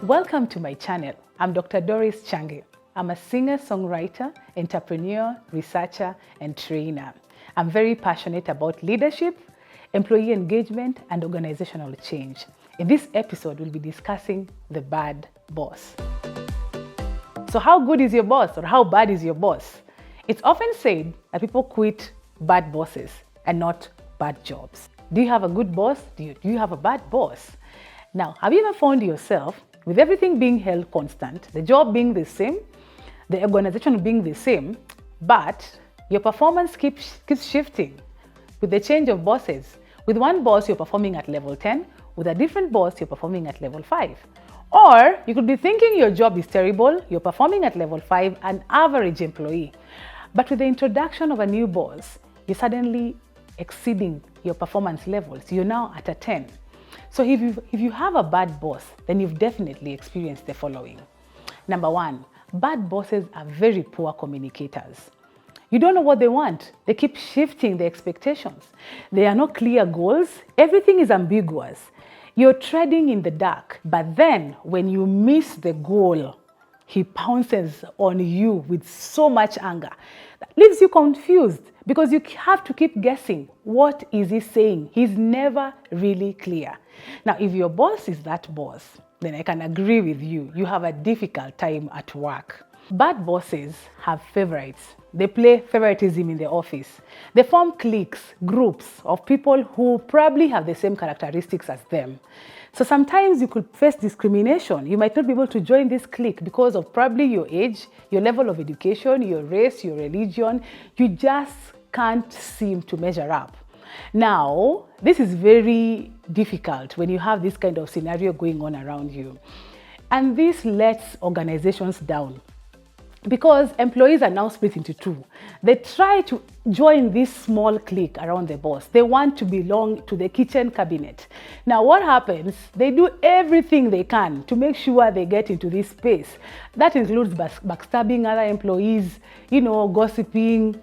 Welcome to my channel. I'm Dr. Doris Change. I'm a singer-songwriter, entrepreneur, researcher, and trainer. I'm very passionate about leadership, employee engagement, and organizational change. In this episode, we'll be discussing the bad boss. So how good is your boss, or how bad is your boss? It's often said that people quit bad bosses and not bad jobs. Do you have a good boss? Do you have a bad boss? Now, have you ever found yourself with everything being held constant, the job being the same, the organization being the same, but your performance keeps shifting with the change of bosses? With one boss, you're performing at level 10. With a different boss, you're performing at level 5. Or you could be thinking your job is terrible, you're performing at level 5, an average employee. But with the introduction of a new boss, you're suddenly exceeding your performance levels. You're now at a 10. So if you have a bad boss, then you've definitely experienced the following. Number one, bad bosses are very poor communicators. You don't know what they want. They keep shifting the expectations. There are no clear goals. Everything is ambiguous. You're treading in the dark, but then when you miss the goal, he pounces on you with so much anger. That leaves you confused because you have to keep guessing. What is he saying? He's never really clear. Now, if your boss is that boss, then I can agree with you. You have a difficult time at work. Bad bosses have favorites. They play favoritism in the office. They form cliques, groups of people who probably have the same characteristics as them. So sometimes you could face discrimination. You might not be able to join this clique because of probably your age, your level of education, your race, your religion. You just can't seem to measure up. Now, this is very difficult when you have this kind of scenario going on around you. And this lets organizations down, because employees are now split into two. They try to join this small clique around the boss. They want to belong to the kitchen cabinet. Now, what happens? They do everything they can to make sure they get into this space. That includes backstabbing other employees, gossiping,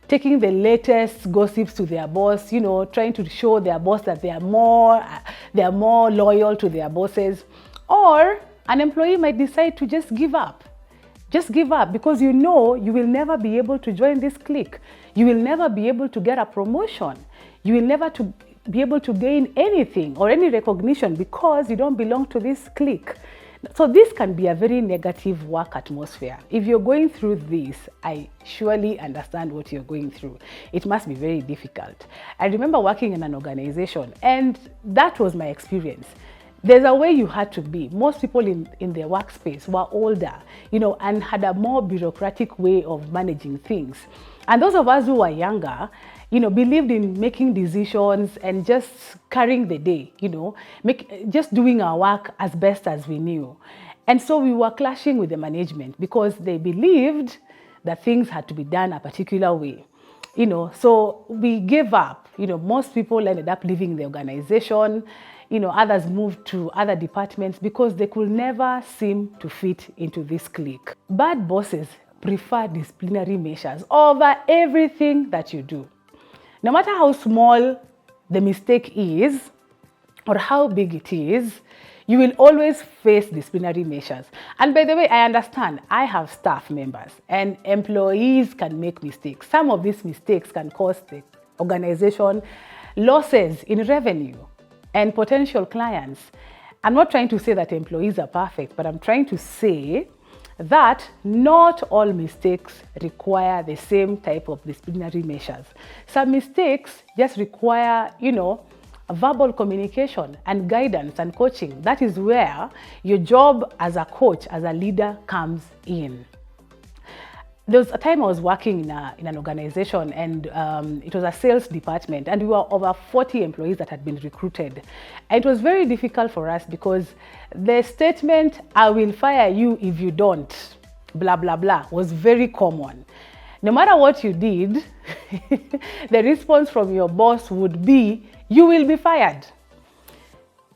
taking the latest gossips to their boss, trying to show their boss that they are more loyal to their bosses. Or an employee might decide to just give up. Just give up, because you will never be able to join this clique. You will never be able to get a promotion. You will never be able to gain anything or any recognition because you don't belong to this clique. So this can be a very negative work atmosphere. If you're going through this, I surely understand what you're going through. It must be very difficult. I remember working in an organization, and that was my experience. There's a way you had to be. Most people in their workspace were older, and had a more bureaucratic way of managing things. And those of us who were younger, believed in making decisions and just carrying the day, just doing our work as best as we knew. And so we were clashing with the management because they believed that things had to be done a particular way. So we gave up. Most people ended up leaving the organization. Others moved to other departments because they could never seem to fit into this clique. Bad bosses prefer disciplinary measures over everything that you do. No matter how small the mistake is or how big it is, you will always face disciplinary measures. And by the way, I understand I have staff members and employees can make mistakes. Some of these mistakes can cause the organization losses in revenue and potential clients. I'm not trying to say that employees are perfect, but I'm trying to say that not all mistakes require the same type of disciplinary measures. Some mistakes just require, verbal communication and guidance and coaching. That is where your job as a coach, as a leader comes in. There was a time I was working in an organization, and it was a sales department, and we were over 40 employees that had been recruited. And it was very difficult for us because the statement, "I will fire you if you don't, blah, blah, blah," was very common. No matter what you did, the response from your boss would be, "You will be fired."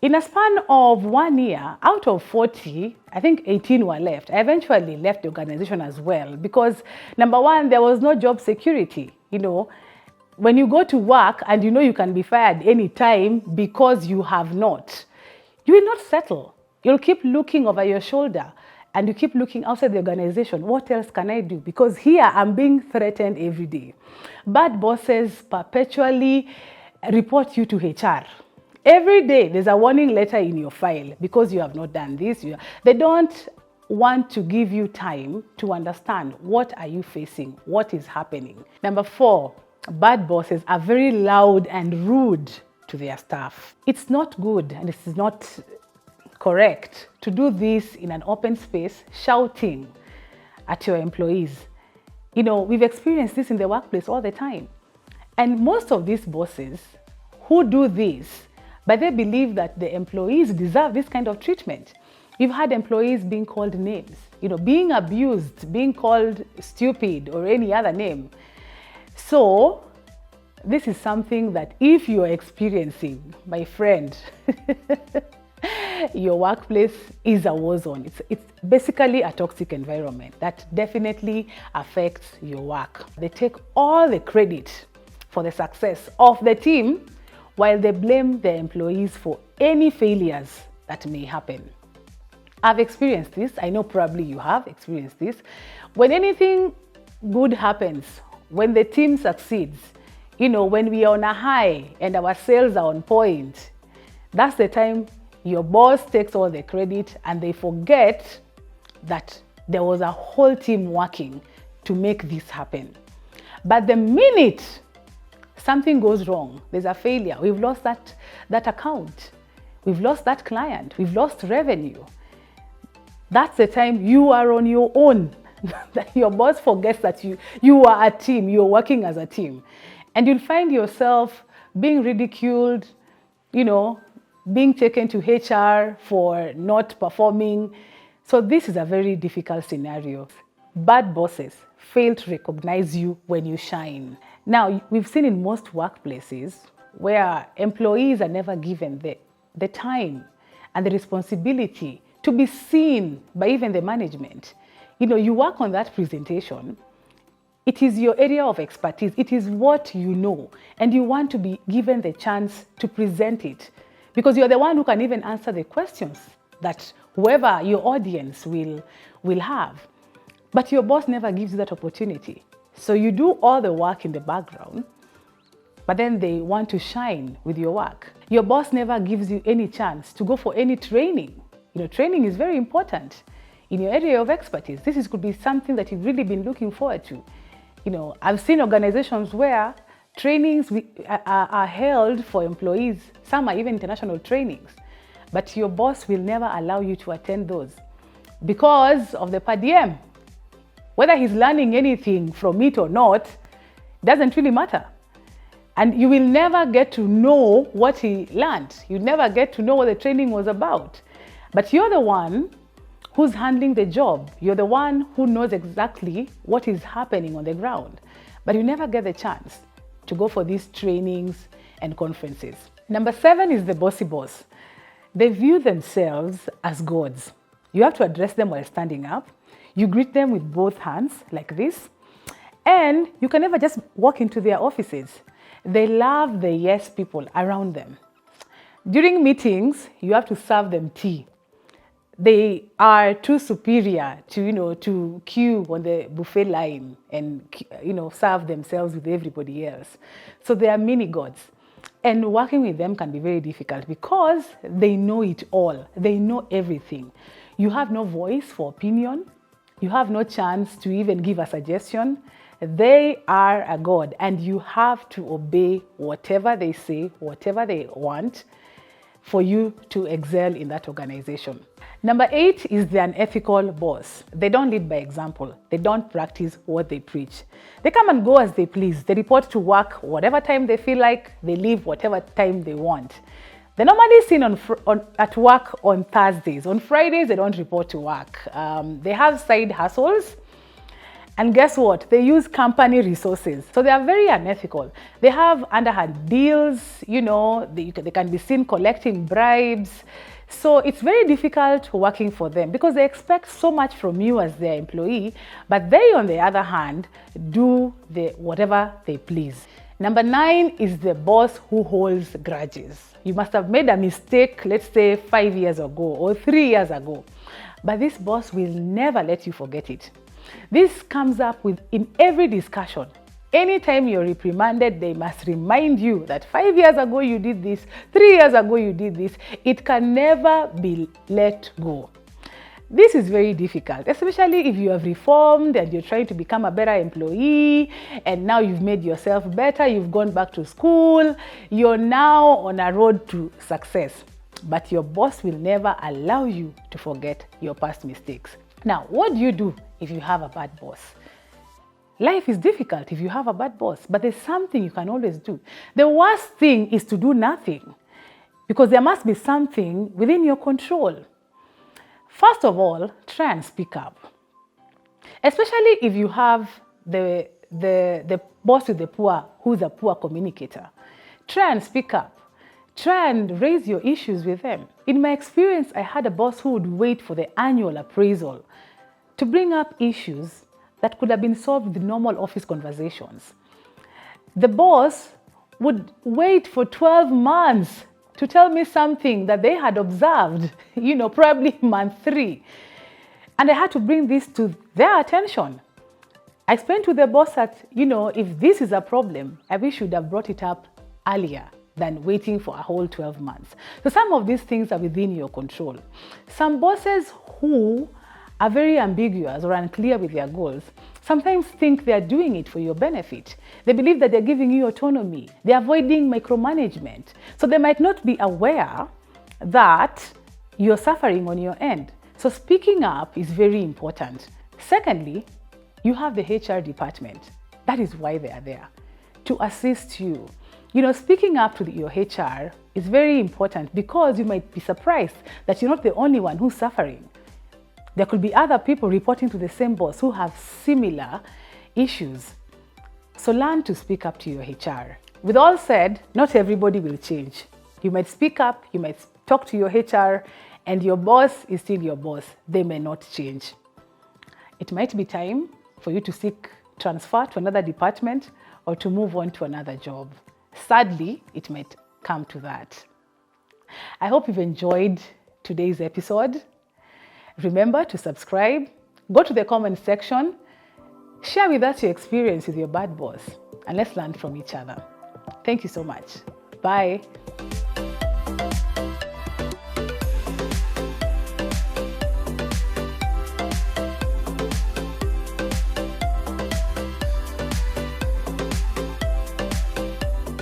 In a span of 1 year, out of 40, I think 18 were left. I eventually left the organization as well because, number one, there was no job security. When you go to work and you can be fired anytime because you have not, you will not settle. You'll keep looking over your shoulder and you keep looking outside the organization. What else can I do? Because here I'm being threatened every day. Bad bosses perpetually report you to HR. Every day there's a warning letter in your file because you have not done this. They don't want to give you time to understand what are you facing, what is happening. Number 4, bad bosses are very loud and rude to their staff. It's not good and it's not correct to do this in an open space, shouting at your employees. We've experienced this in the workplace all the time. And most of these bosses who do this, but they believe that the employees deserve this kind of treatment. You've had employees being called names, being abused, being called stupid or any other name. So this is something that if you're experiencing, my friend, your workplace is a war zone. It's basically a toxic environment that definitely affects your work. They take all the credit for the success of the team while they blame the employees for any failures that may happen. I've experienced this. I know probably you have experienced this. When anything good happens, when the team succeeds, when we are on a high and our sales are on point, that's the time your boss takes all the credit and they forget that there was a whole team working to make this happen. But the minute something goes wrong, there's a failure, we've lost that account, we've lost that client, we've lost revenue, that's the time you are on your own. That your boss forgets that you are a team, you're working as a team. And you'll find yourself being ridiculed, being taken to HR for not performing. So this is a very difficult scenario. Bad bosses fail to recognize you when you shine. Now, we've seen in most workplaces where employees are never given the time and the responsibility to be seen by even the management. You work on that presentation. It is your area of expertise. It is what you know. And you want to be given the chance to present it because you're the one who can even answer the questions that whoever your audience will have. But your boss never gives you that opportunity. So you do all the work in the background, but then they want to shine with your work. Your boss never gives you any chance to go for any training. Training is very important in your area of expertise. This could be something that you've really been looking forward to. I've seen organizations where trainings are held for employees. Some are even international trainings, but your boss will never allow you to attend those because of the per diem. Whether he's learning anything from it or not, doesn't really matter. And you will never get to know what he learned. You never get to know what the training was about. But you're the one who's handling the job. You're the one who knows exactly what is happening on the ground. But you never get the chance to go for these trainings and conferences. Number 7 is the bossy boss. They view themselves as gods. You have to address them while standing up. You greet them with both hands like this. And you can never just walk into their offices. They love the yes people around them. During meetings, you have to serve them tea. They are too superior to queue on the buffet line and serve themselves with everybody else. So they are mini gods. And working with them can be very difficult because they know it all. They know everything. You have no voice for opinion. You have no chance to even give a suggestion. They are a god and you have to obey whatever they say, whatever they want for you to excel in that organization. Number 8 is the unethical boss. They don't lead by example. They don't practice what they preach. They come and go as they please. They report to work whatever time they feel like. They leave whatever time they want. They're normally seen at work on Thursdays. On Fridays, they don't report to work. They have side hustles. And guess what? They use company resources. So they are very unethical. They have underhand deals, they can be seen collecting bribes. So it's very difficult working for them because they expect so much from you as their employee, but they, on the other hand, do whatever they please. Number 9 is the boss who holds grudges. You must have made a mistake, let's say 5 years ago or 3 years ago, but this boss will never let you forget it. This comes up in every discussion. Anytime you're reprimanded, they must remind you that 5 years ago you did this, 3 years ago you did this. It can never be let go. This is very difficult, especially if you have reformed and you're trying to become a better employee, and now you've made yourself better, you've gone back to school, you're now on a road to success. But your boss will never allow you to forget your past mistakes. Now, what do you do if you have a bad boss? Life is difficult if you have a bad boss, but there's something you can always do. The worst thing is to do nothing, because there must be something within your control. First of all, try and speak up. Especially if you have the boss with who's a poor communicator. Try and speak up. Try and raise your issues with them. In my experience, I had a boss who would wait for the annual appraisal to bring up issues that could have been solved with normal office conversations. The boss would wait for 12 months to tell me something that they had observed, probably month 3. And I had to bring this to their attention. I explained to the boss that, if this is a problem, I wish you would have brought it up earlier than waiting for a whole 12 months. So some of these things are within your control. Some bosses who are very ambiguous or unclear with their goals sometimes think they are doing it for your benefit. They believe that they're giving you autonomy. They're avoiding micromanagement. So they might not be aware that you're suffering on your end. So speaking up is very important. Secondly, you have the HR department. That is why they are there, to assist you. Speaking up to your HR is very important, because you might be surprised that you're not the only one who's suffering. There could be other people reporting to the same boss who have similar issues. So learn to speak up to your HR. With all said, not everybody will change. You might speak up, you might talk to your HR, and your boss is still your boss. They may not change. It might be time for you to seek transfer to another department or to move on to another job. Sadly, it might come to that. I hope you've enjoyed today's episode. Remember to subscribe, go to the comment section, share with us your experience with your bad boss, and let's learn from each other. Thank you so much. Bye.